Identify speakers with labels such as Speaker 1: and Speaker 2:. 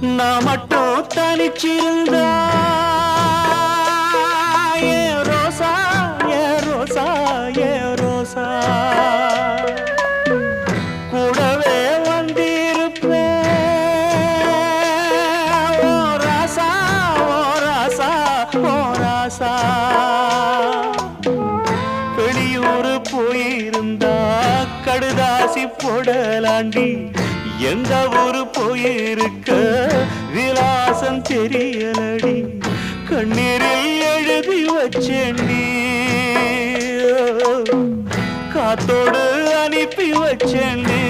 Speaker 1: நான் மட்டும் தனிச்சிருந்தா ஏ ரோசா ஏ ரோசா ஏ ரோசா கூடவே வந்திருப்பேன் ஓ ராசா ஓ ராசா ஓ ராசா வெளியூர் போயிருந்தா கடுதாசி போடலாண்டி எந்த ஊரு போயிருக்க விலாசம் தெரியலடி கண்ணீரில் எழுதி வச்சேண்டி காத்தோடு அனுப்பி வச்சேண்டி